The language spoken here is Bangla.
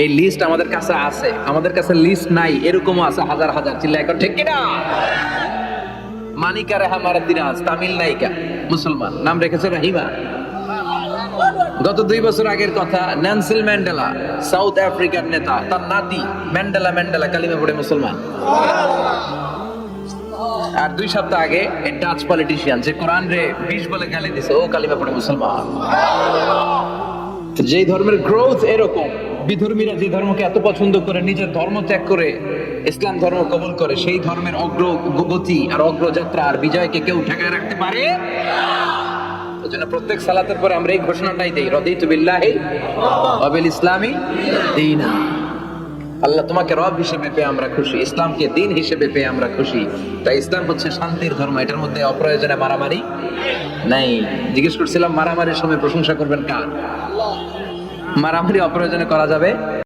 এই লিস্ট আমাদের কাছে আছে, আমাদের কাছে লিস্ট নাই এরকমও আছে হাজার হাজার। চিল্লা এখন ঠিক কিনা? মানিকা রেহা মারাদিনাজ, তামিল নায়িকা, মুসলমান, নাম রেখেছে রাহিমা। গত 2 বছর আগের কথা, নেলসন ম্যান্ডেলা, সাউথ আফ্রিকার নেতা, তার নাতি ম্যান্ডেলা কালিমা পড়ে মুসলমান। আর 2 সপ্তাহ আগে এই ডাচ পলিটিশিয়ান যে কোরআন রে 20 বলে গালি দিছে, ও কালিমা পড়ে মুসলমান। যে ধর্মের গ্রোথ এরকম, বিধর্মীরা যে ধর্মকে এত পছন্দ করে, নিজের ধর্ম ত্যাগ করে ইসলাম ধর্ম কবুল করে, সেই ধর্মের অগ্রগতি আর অগ্রযাত্রা আর বিজয়কে কেউ ঠেকায় রাখতে পারে? এজন্য প্রত্যেক সালাতের পরে আমরা এই ঘোষণাটাই দেই, রাদিতু বিল্লাহি ওয়া বিল ইসলামি দীনা। আল্লাহ তোমাকে রব হিসেবে পেয়ে আমরা খুশি, ইসলামকে দিন হিসেবে পেয়ে আমরা খুশি। তাই ইসলাম হচ্ছে শান্তির ধর্ম, এটার মধ্যে অপ্রয়োজনে মারামারি নাই। জিজ্ঞেস করছিলাম মারামারির সময় প্রশংসা করবেন কার? মারামারি অপ্রয়োজনে করা যাবে